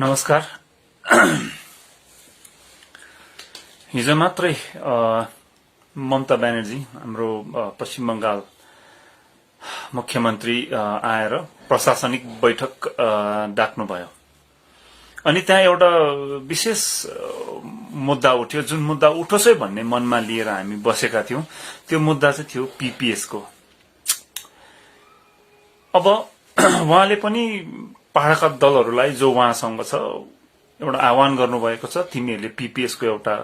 नमस्कार। हिजो मात्रै ममता ब्यानर्जी हाम्रो पश्चिम बंगाल मुख्यमन्त्री आएर प्रशासनिक बैठक डाक्नुभयो अनि त्यहाँ एउटा विशेष मुद्दा उठ्यो। जुन मुद्दा उठोसै भन्ने मनमा लिएर हामी बसेका थियौं। त्यो मुद्दा चाहिँ थियो पीपीएस को। अब उहाँले पनि पहाड़का दलहरूलाई जो उहाँसँग छ एउटा आह्वान गर्नुभएको छ, तिमीहरूले पीपीएस को एउटा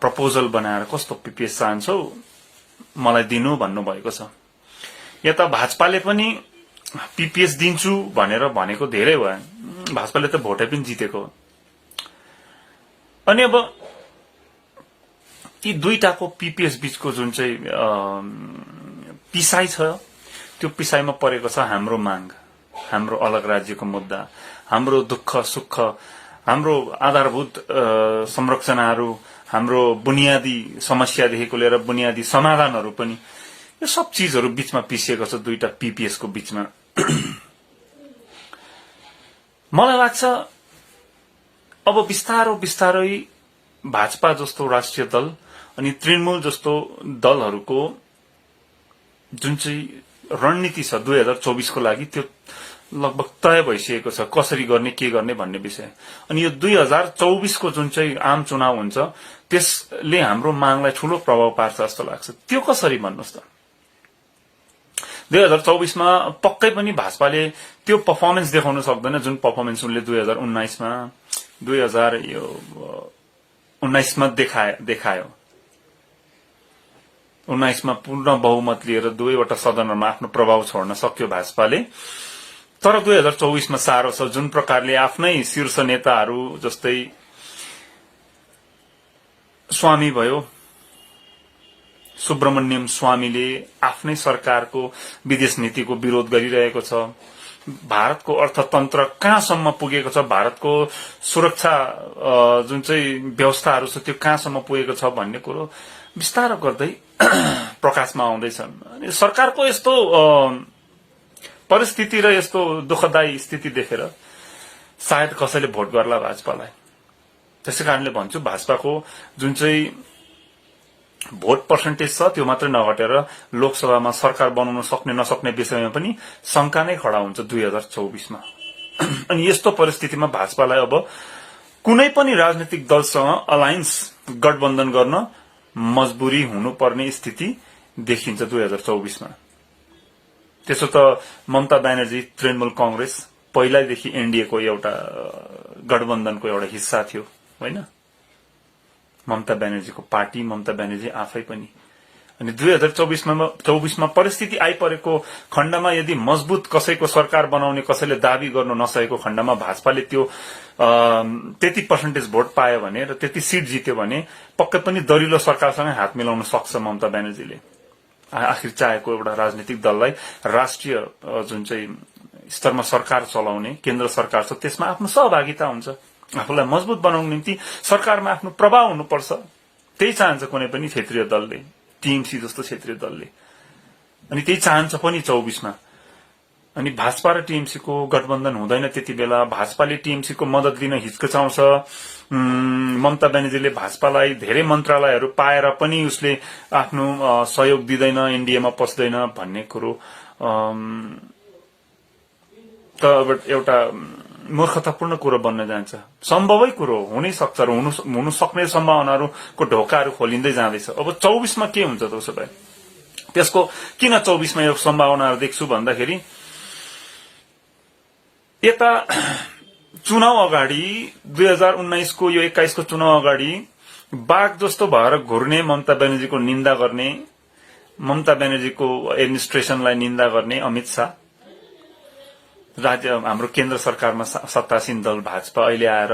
प्रपोजल बनाएर कस्तो पीपीएस चाहन्छौ मलाई दिनु भन्नुभएको छ। यता भाजपाले पनि पीपीएस दिन्छु भनेर भनेको धेरै भयो। भाजपाले त भोटै पनि जितेको। अनि अब ती दुईटाको पीपीएस बीचको जुन चाहिँ पिसाई छ, त्यो पिसाईमा परेको छ हाम्रो माग, हाम्रो अलग राज्यको मुद्दा, हाम्रो दुःख सुख, हाम्रो आधारभूत संरचनाहरू, हाम्रो बुनियादी समस्यादेखिको लिएर बुनियादी समाधानहरू पनि, यो सब चीजहरू बीचमा पिसिएको छ दुईटा पीपीएस को बीचमा। मलाई लाग्छ अब बिस्तारै भाजपा जस्तो राष्ट्रिय दल अनि तृणमूल जस्तो दलहरूको जुन चाहिँ रणनीति छ 2024 को लागि, त्यो लगभग तय भइसकेको छ कसरी गर्ने के गर्ने भन्ने विषय। अनि यो 2024 को जुन चाहिँ आम चुनाव हुन्छ त्यसले हाम्रो मागलाई ठूलो प्रभाव पार्छ जस्तो लाग्छ। त्यो कसरी भन्नुस् त? 2024 मा पक्कै पनि भाजपाले त्यो परफर्मेन्स देखाउन सक्दैन जुन परफर्मेन्स उनले 2019 मा देखायो। 19 मा पूर्ण बहुमत लिएर दुवैवटा सदनमा आफ्नो प्रभाव छोड्न सक्यो भाजपाले। तर 2024 मा साह्रो छ। जुन प्रकारले आफ्नै शीर्ष नेताहरू जस्तै स्वामी भयो, सुब्रमण्यम स्वामीले आफ्नै सरकारको विदेश नीतिको विरोध गरिरहेको छ। भारतको अर्थतन्त्र कहाँसम्म पुगेको छ, भारतको सुरक्षा जुन चाहिँ व्यवस्थाहरू छ त्यो कहाँसम्म पुगेको छ भन्ने कुरो विस्तार गर्दै प्रकाशमा आउँदैछन्। अनि सरकारको यस्तो परिस्थिति र यस्तो दुःखदायी स्थिति देखेर सायद कसैले भोट गर्ला भाजपालाई। त्यसैकारणले भन्छु भाजपाको जुन चाहिँ भोट पर्सेन्टेज छ त्यो मात्रै नघटेर लोकसभामा सरकार बनाउन सक्ने नसक्ने विषयमा पनि शंका नै खडा हुन्छ 2024 मा। अनि यस्तो परिस्थितिमा भाजपालाई अब कुनै पनि राजनीतिक दलसँग अलायन्स गठबन्धन गर्न मजबुरी हुनुपर्ने स्थिति देखिन्छ 2024 मा। त्यसो त ममता ब्यानर्जी तृणमूल कांग्रेस पहिल्यैदेखि एनडीए को एउटा गठबन्धनको एउटा हिस्सा थियो, हैन? ममता ब्यानर्जीको पार्टी, ममता ब्यानर्जी आफै पनि। अनि 2024 मा परिस्थिति आइपरेको खण्डमा यदि मजबुत कसैको सरकार बनाउने कसैले दाबी गर्न नसकेको खण्डमा भाजपाले त्यो त्यति पर्सेन्टेज भोट पायो भने र त्यति सीट जित्यो भने पक्कै पनि दरिलो सरकारसँग हात मिलाउन सक्छ ममता ब्यानर्जीले। आखिर चाहेको एउटा राजनीतिक दललाई राष्ट्रिय जुन चाहिँ स्तरमा सरकार चलाउने केन्द्र सरकार छ त्यसमा आफ्नो सहभागिता हुन्छ। आफूलाई मजबुत बनाउनको निम्ति सरकारमा आफ्नो प्रभाव हुनुपर्छ। त्यही चाहन्छ कुनै पनि क्षेत्रीय दलले, टीएमसी जस्तो क्षेत्रीय दलले। अनि त्यही चाहन्छ पनि 24 मा। अनि भाजपा र टीएमसी को गठबन्धन हुँदैन त्यति बेला। भाजपाले टीएमसी को मदत दिन हिचकिचाउँछ। ममता ब्यानर्जीले भाजपालाई धेरै मन्त्रालयहरू पाएर पनि उसले आफ्नो सहयोग दिँदैन, एनडीएमा पस्दैन भन्ने कुरो त एउटा मूर्खतापूर्ण कुरो बन्न जान्छ। सम्भवै कुरो हुनै सक्छ र हुन सक्ने सम्भावनाहरूको ढोकाहरू खोलिँदै जाँदैछ। अब 24 मा के हुन्छ त उसो भए? त्यसको किन 24 मा यो सम्भावनाहरू देख्छु भन्दाखेरि यता चुनाव अगाडि 2019 को यो 21 को चुनाव अगाडि बाघ जस्तो भएर घुर्ने ममता ब्यानर्जीको निन्दा गर्ने, ममता ब्यानर्जीको एडमिनिस्ट्रेसनलाई निन्दा गर्ने अमित शाह, राज्य हाम्रो केन्द्र सरकारमा सत्तासीन दल भाजपा अहिले आएर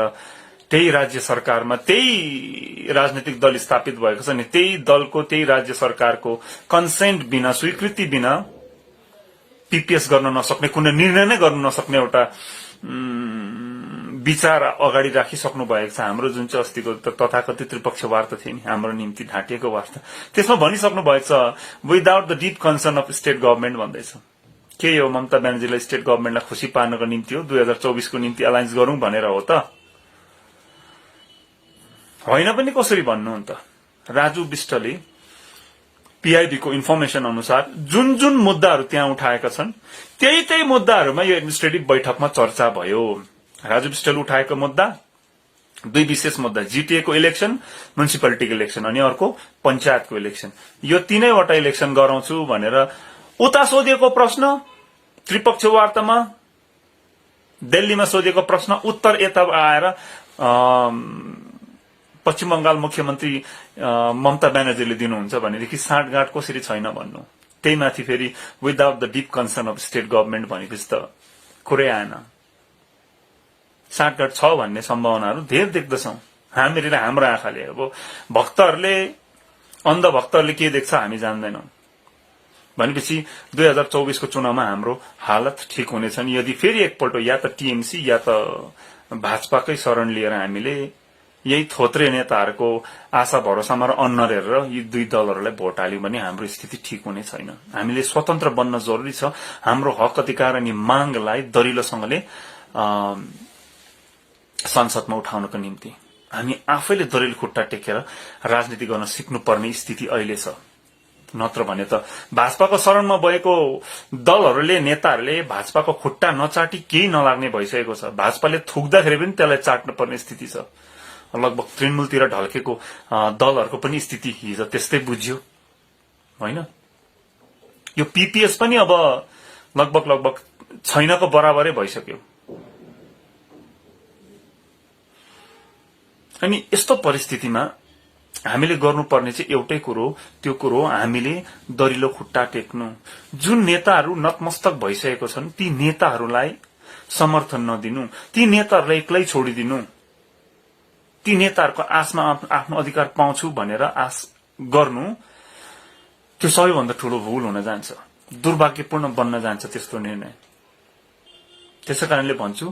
त्यही राज्य सरकारमा त्यही राजनीतिक दल स्थापित भएको छ नि, त्यही दलको त्यही राज्य सरकारको कन्सेन्ट बिना, स्वीकृति बिना पीपीएस गर्न नसक्ने, कुनै निर्णय नै गर्न नसक्ने एउटा विचार अगाडि राखिसक्नु भएको छ। हाम्रो जुन चाहिँ अस्तिको तथाकथित त्रिपक्ष वार्ता थियो नि, हाम्रो निम्ति ढाँटिएको वार्ता, त्यसमा भनिसक्नु भएको छ without the deep concern of state government भन्दैछ। के हो ममता ब्यानर्जीलाई स्टेट गभर्नमेन्टलाई खुशी पार्नको निम्ति हो 2024 को निम्ति अलायन्स गरौं भनेर हो त होइन पनि कसरी भन्नु त राजु विष्टले पीआईबी को इन्फर्मेशन अनुसार जुन जुन मुद्दाहरू त्यहाँ उठाएका छन् त्यही मुद्दाहरूमा यो एडमिनिस्ट्रेटिभ बैठकमा चर्चा भयो राजु विष्टले उठाएको मुद्दा दुई विशेष मुद्दा जीटीए को इलेक्शन म्युनिसिपालिटीको इलेक्शन अनि अर्को पंचायतको इलेक्शन यो तीनैवटा इलेक्शन गराउँछु भनेर उता सोधिएको प्रश्न त्रिपक्षीय वार्तामा दिल्लीमा सोधिएको प्रश्न उत्तर यता आएर पश्चिम बंगाल मुख्यमन्त्री ममता ब्यानर्जीले दिनुहुन्छ भनेदेखि साँठगाँठ कसरी छैन भन्नु त्यही माथि फेरि without the deep concern of state government भनेपछि त कुरै आएन साँठगाँठ छ भन्ने सम्भावनाहरू धेरै देख्दछौं हामीले हाम्रो आँखाले अब भक्तहरूले अन्ध भक्तहरूले के देख्छ हामी जान्दैनौं भनेपछि 2024 को चुनावमा हाम्रो हालत ठीक हुनेछन् यदि फेरि एकपल्ट या त टीएमसी या त भाजपाकै शरण लिएर हामीले यही थोत्रे नेताहरूको आशा भरोसामा र अन्नर हेरेर यी दुई दलहरूलाई भोट हाल्यौं भने हाम्रो स्थिति ठीक हुने छैन हामीले स्वतन्त्र बन्न जरुरी छ हाम्रो हक अधिकार अनि मागलाई दरिलोसँगले संसदमा उठाउनको निम्ति हामी आफैले दरिलो खुट्टा टेकेर राजनीति गर्न सिक्नुपर्ने स्थिति अहिले छ नत्र भने त भाजपाको शरणमा भएको दलहरूले नेताहरूले भाजपाको खुट्टा नचाटी केही नलाग्ने भइसकेको छ भाजपाले थुक्दाखेरि पनि त्यसलाई चाट्नु पर्ने स्थिति छ लगभग तृणमूलतिर ढल्केको दलहरूको पनि स्थिति हिजो त्यस्तै बुझ्यो होइन यो पीपीएस पनि अब लगभग छैनको बराबरै भइसक्यो अनि यस्तो परिस्थितिमा हामीले गर्नुपर्ने चाहिँ एउटै कुरो त्यो कुरो हामीले दरिलो खुट्टा टेक्नु जुन नेताहरू नतमस्तक भइसकेको छन् ती नेताहरूलाई समर्थन नदिनु ती नेताहरूलाई एक्लै छोडिदिनु ती नेताहरूको आशमा आफ्नो अधिकार पाउँछु भनेर आश गर्नु त्यो सबैभन्दा ठूलो भूल हुन जान्छ दुर्भाग्यपूर्ण बन्न जान्छ त्यस्तो निर्णय त्यसैकारणले भन्छु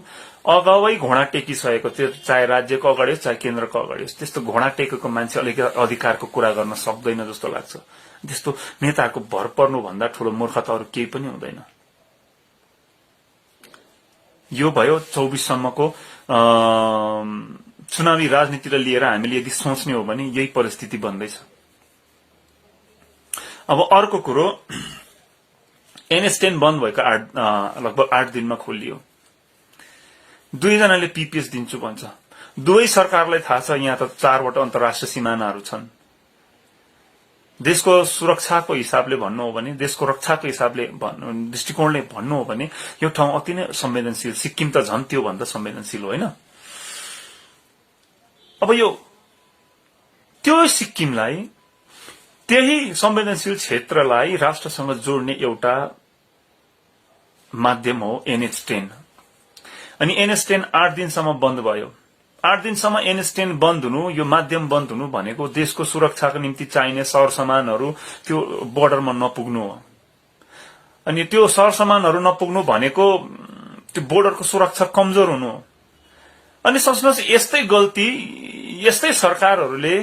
अगावै घोडा टेकिसकेको त्यो चाहे राज्यको अगाडि होस् चाहे केन्द्रको अगाडि होस् त्यस्तो घोडा टेकेको मान्छे अधिकारको कुरा गर्न सक्दैन जस्तो लाग्छ त्यस्तो नेताहरूको भर पर्नु भन्दा ठूलो मूर्खता अरु केही पनि हुँदैन यो भयो 24 सम्मको चुनावी राजनीतिलाई लिएर हामीले यदि सोच्ने हो भने यही परिस्थिति बन्दैछ अब अर्को कुरो NS10 बन्द भएको लगभग 8 दिनमा खोलियो दुईजनाले पीपीएस दिन्छु भन्छ दुवै सरकारलाई थाहा छ यहाँ त 4 वटा अन्तर्राष्ट्रिय सीमानाहरू छन् देशको सुरक्षाको हिसाबले भन्नु हो भने देशको रक्षाको हिसाबले दृष्टिकोणले भन्नु हो भने यो ठाउँ अति नै संवेदनशील सिक्किम त झन् त्यो भन्दा संवेदनशील होइन अब यो त्यो सिक्किमलाई त्यही संवेदनशील क्षेत्रलाई राष्ट्रसँग जोड्ने एउटा माध्यम हो NH10 अनि NH10 8 दिनसम्म बन्द भयो 8 दिनसम्म NH10 बन्द हुनु यो माध्यम बन्द हुनु भनेको देशको सुरक्षाको निम्ति चाहिने सरसामानहरू त्यो बोर्डरमा नपुग्नु हो अनि त्यो सरसामानहरू नपुग्नु भनेको त्यो बोर्डरको सुरक्षा कमजोर हुनु हो अनि सोच्नुहोस् यस्तै गल्ती यस्तै सरकारहरूले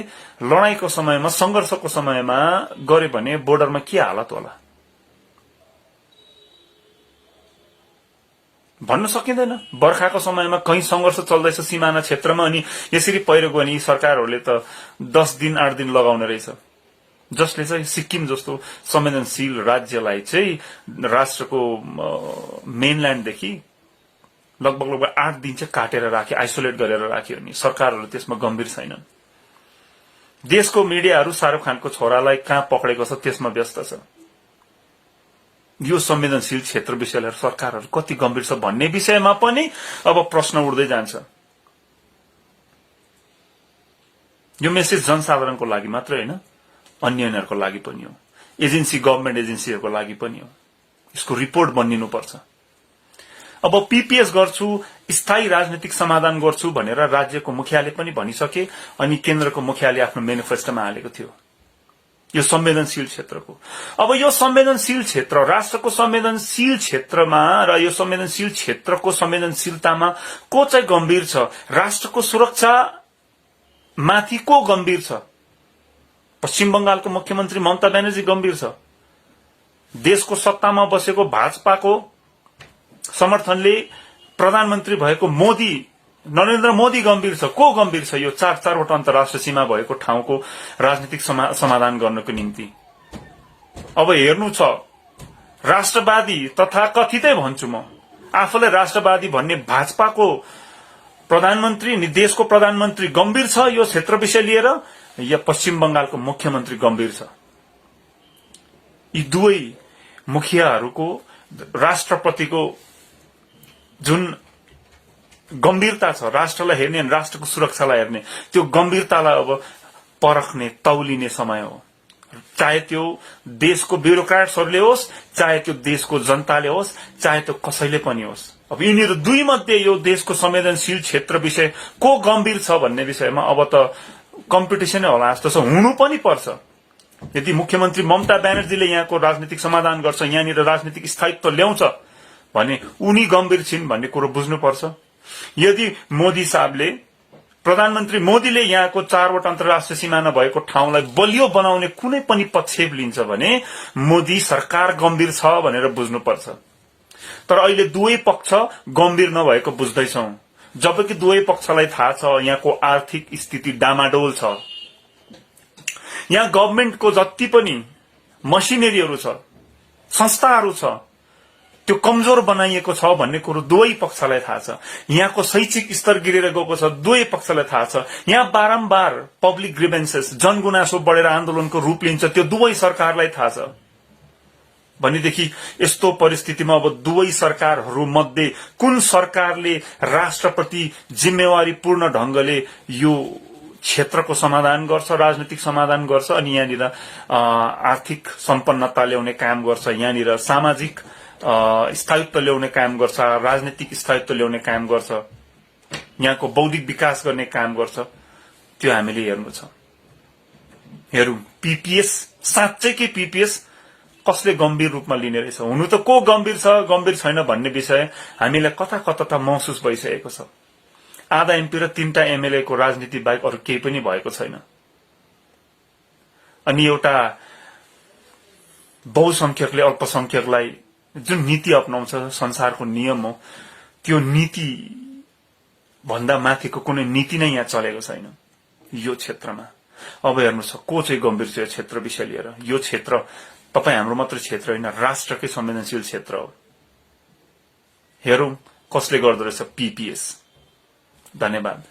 लडाईको समयमा संघर्षको समयमा गरे भने बोर्डरमा के हालत होला भन्न सकिँदैन बर्खाको समयमा कहीं संघर्ष चल्दैछ सीमाना क्षेत्रमा अनि यसरी पहिरो गयो भने सरकारहरूले त 10 दिन 8 दिन लगाउने रहेछ जसले चाहिँ सिक्किम जस्तो संवेदनशील राज्यलाई चाहिँ राष्ट्रको मेनल्यान्ड देखि लगभग 8 दिन चाहिँ काटेर राखे आइसोलेट गरेर राख्यो नि सरकारहरू त्यसमा गम्भीर छैनन् देशको मिडियाहरू शाहरुख खानको छोरालाई कहाँ पक्रेको छ त्यसमा व्यस्त छ यो संवेदनशील क्षेत्र विषयलाई सरकारहरू कति गम्भीर छ भन्ने विषयमा पनि अब प्रश्न उठ्दै जान्छ यो मेसेज जनसाधारणको लागि मात्र हैन अन्यहरूको लागि पनि हो एजेन्सी गभर्नमेन्ट एजेन्सीहरूको लागि पनि हो यसको रिपोर्ट बनिनु पर्छ अब पीपीएस गर्छु स्थायी राजनीतिक समाधान गर्छु भनेर राज्यको मुखियाले पनि भनिसके अनि केन्द्रको मुखियाले आफ्नो मेनिफेस्टोमा हालेको थियो यो संवेदनशील क्षेत्रको अब यो संवेदनशील क्षेत्र राष्ट्रको संवेदनशील क्षेत्रमा र यो संवेदनशील क्षेत्रको संवेदनशीलतामा को चाहिँ गम्भीर छ राष्ट्रको सुरक्षा माथि को गम्भीर छ पश्चिम बंगालको मुख्यमन्त्री ममता ब्यानर्जी गम्भीर छ देशको सत्तामा बसेको भाजपाको समर्थनले प्रधानमन्त्री भएको मोदी नरेन्द्र मोदी गम्भीर छ। को गम्भीर छ? यो 4-4वटा अन्तर्राष्ट्रिय सीमा भएको ठाउँको राजनीतिक समाधान गर्नको निम्ति। अब हेर्नु छ, राष्ट्रवादी तथा कथितै भन्छु म, आफूलाई राष्ट्रवादी भन्ने भाजपाको प्रधानमन्त्री नि देशको प्रधानमन्त्री गम्भीर छ यो क्षेत्र विषय लिएर, या पश्चिम बंगालको मुख्यमन्त्री गम्भीर छ? यी दुवै मुखियाहरूको राष्ट्रप्रतिको जुन गम्भीरता छ, राष्ट्रलाई हेर्ने, राष्ट्रको सुरक्षालाई हेर्ने, त्यो गम्भीरतालाई अब परख्ने, तौलिने समय हो। चाहे त्यो देशको ब्युरोक्राट्सहरूले होस्, चाहे त्यो देशको जनताले होस्, चाहे त्यो कसैले पनि होस्। अब यिनीहरू दुई मध्ये यो देशको संवेदनशील क्षेत्र विषय को गम्भीर छ भन्ने विषयमा अब त कम्पिटिसनै होला जस्तो छ। हुनु पनि पर्छ। यदि मुख्यमन्त्री ममता ब्यानर्जीले यहाँको राजनीतिक समाधान गर्छ, यहाँनिर राजनीतिक स्थायित्व ल्याउँछ भने उनी गम्भीर छिन् भन्ने कुरो बुझ्नुपर्छ। यदि मोदी साहबले, प्रधानमन्त्री मोदीले यहाँको 4वटा अन्तर्राष्ट्रिय सिमाना भएको ठाउँलाई बलियो बनाउने कुनै पनि पक्षेप लिन्छ भने मोदी सरकार गम्भीर छ भनेर बुझ्नुपर्छ। तर अहिले दुवै पक्ष गम्भीर नभएको बुझ्दैछौं, जबकि दुवै पक्षलाई थाहा छ यहाँको आर्थिक स्थिति डामाडोल छ। यहाँ गभर्नमेन्टको जति पनि मसिनरीहरू छ, संस्थाहरू छ, त्यो कमजोर बनाइएको छ भन्ने कुरो दुवै पक्षलाई थाहा छ। यहाँको शैक्षिक स्तर गिरेर गएको छ, दुवै पक्षलाई थाहा छ। यहाँ बारम्बार पब्लिक ग्रिभेन्सेस, जनगुनासो बढेर आन्दोलनको रूप लिन्छ, त्यो दुवै सरकारलाई थाहा छ। भनेदेखि यस्तो परिस्थितिमा अब दुवै सरकारहरू मध्ये कुन सरकारले राष्ट्रप्रति जिम्मेवारीपूर्ण ढंगले यो क्षेत्रको समाधान गर्छ, राजनीतिक समाधान गर्छ, अनि यहाँनिर आर्थिक सम्पन्नता ल्याउने काम गर्छ, यहाँनिर सामाजिक स्थायित्व ल्याउने काम गर्छ, राजनीतिक स्थायित्व ल्याउने काम गर्छ, यहाँको बौद्धिक विकास गर्ने काम गर्छ, त्यो हामीले हेर्नु छ। हेरौं पीपीएस, साँच्चैकै पीपीएस कसले गम्भीर रूपमा लिने रहेछ? हुनु त को गम्भीर छ, गम्भीर छैन भन्ने विषय हामीलाई कता कता त महसुस भइसकेको छ। आधा एमपी र 3टा एमएलए को राजनीति बाहेक अरू केही पनि भएको छैन। अनि एउटा बहुसंख्यकले अल्पसंख्यकलाई जुन नीति अपनाउँछ, संसारको नियम हो, त्यो नीति भन्दा माथिको कुनै नीति नै यहाँ चलेको छैन यो क्षेत्रमा। अब हेर्नु छ को चाहिँ गम्भीर छ यो क्षेत्र विषय लिएर। यो क्षेत्र तपाई हाम्रो मात्र क्षेत्र होइन, राष्ट्रकै संवेदनशील क्षेत्र हो। हेरौं कसले गर्दो रहेछ पीपीएस। धन्यवाद।